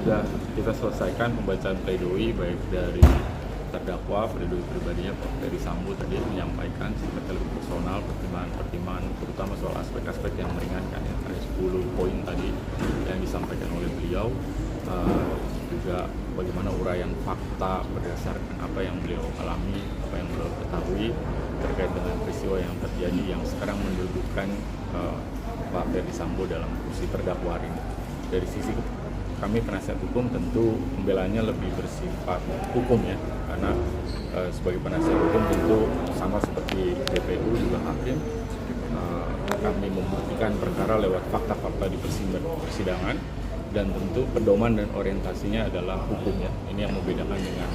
sudah kita selesaikan pembacaan pledoi baik dari terdakwa, pledoi pribadinya Pak Ferdy Sambo tadi menyampaikan secara lebih personal pertimbangan terutama soal aspek-aspek yang meringankan ya, ada 10 poin tadi yang disampaikan oleh beliau. Juga bagaimana uraian fakta berdasarkan apa yang beliau alami, apa yang beliau ketahui terkait dengan peristiwa yang terjadi yang sekarang mendudukkan Pak Ferdy Sambo dalam kursi terdakwa ini. Dari sisi kami penasihat hukum tentu pembelaannya lebih bersifat hukum ya, karena sebagai penasihat hukum tentu sama seperti DPU juga hakim, kami membuktikan perkara lewat fakta-fakta di persidangan dan tentu pedoman dan orientasinya adalah hukum ya. Ini yang membedakan dengan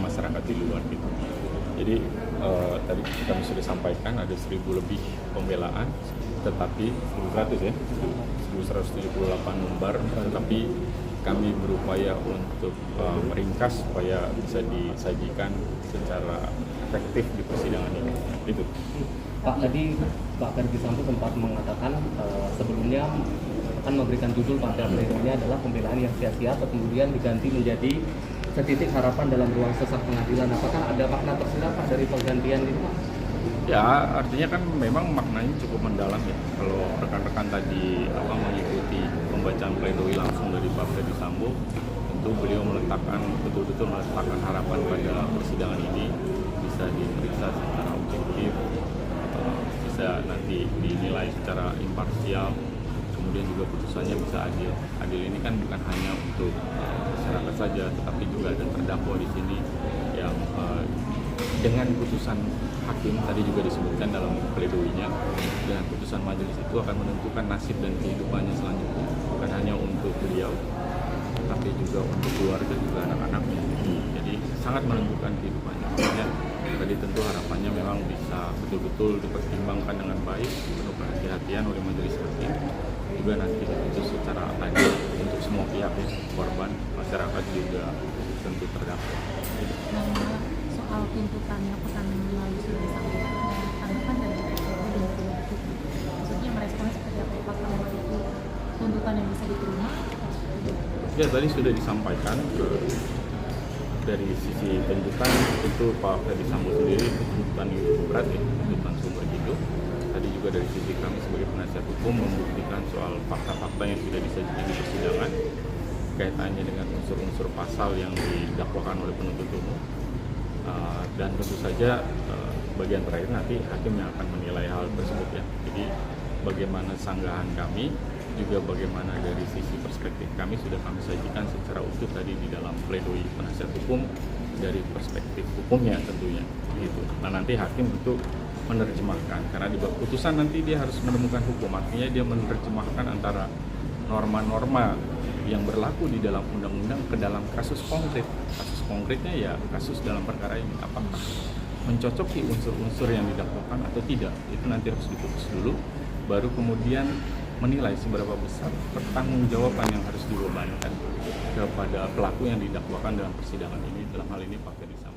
masyarakat di luar gitu. Jadi tadi kami sudah sampaikan ada 1.000 lebih pembelaan, tetapi 1.100 ya, 1.178 lembar, tetapi kami berupaya untuk meringkas supaya bisa disajikan secara efektif di persidangan ini. Itu. Pak, tadi Pak Ferdy Sambo sempat mengatakan sebelumnya akan memberikan judul pada pledoi adalah pembelaan yang sia-sia atau kemudian diganti menjadi setitik harapan dalam ruang sesak pengadilan. Apakah ada makna tersirat Pak dari penggantian itu Pak? Ya, artinya kan memang maknanya cukup mendalam ya. Kalau rekan-rekan tadi mengikuti pembacaan pledoi langsung dari Pak Ferdy Sambo, tentu beliau betul-betul meletakkan harapan pada persidangan ini bisa diperiksa secara objektif, bisa nanti dinilai secara imparsial, kemudian juga putusannya bisa adil. Adil ini kan bukan hanya untuk masyarakat saja, tetapi juga ada terdakwa di sini yang dengan putusan hakim tadi juga disebutkan dalam pledoinya, dengan putusan majelis itu akan menentukan nasib dan kehidupannya selanjutnya, bukan hanya untuk beliau, tapi juga untuk keluarga juga anak-anaknya. Jadi sangat menentukan kehidupannya. Makanya tadi tentu harapannya memang bisa betul-betul dipertimbangkan dengan baik, penuh kehati-hatian oleh majelis hakim, juga nanti diputus secara adil untuk semua pihak ya, korban, masyarakat juga tentu terdakwa. Soal tuntutannya pekan lalu sudah disampaikan, tanggapan dari maksudnya merespons seperti apa Pak kalau itu tuntutan yang bisa diterima? Ya tadi sudah disampaikan dari sisi tuntutan itu Pak Ferdy Sambo sendiri tuntutan itu berat ya, tuntutan seumur hidup. Tadi juga dari sisi kami sebagai penasihat hukum membuktikan soal fakta-fakta yang sudah disajikan di persidangan kaitannya dengan unsur-unsur pasal yang didakwakan oleh penuntut umum. Dan tentu saja bagian terakhir nanti hakim yang akan menilai hal tersebut ya. Jadi bagaimana sanggahan kami, juga bagaimana dari sisi perspektif kami sudah kami sajikan secara utuh tadi di dalam pledoi penasihat hukum dari perspektif hukumnya tentunya gitu. Nah nanti hakim tentu menerjemahkan, karena di bab putusan nanti dia harus menemukan hukum, artinya dia menerjemahkan antara norma-norma yang berlaku di dalam undang-undang ke dalam kasus konkret. Kasus konkretnya ya kasus dalam perkara ini apakah mencocoki unsur-unsur yang didakwakan atau tidak, itu nanti harus diputus dulu, baru kemudian menilai seberapa besar pertanggungjawaban yang harus dibebankan kepada pelaku yang didakwakan dalam persidangan ini, dalam hal ini Pak Ferdy Sambo.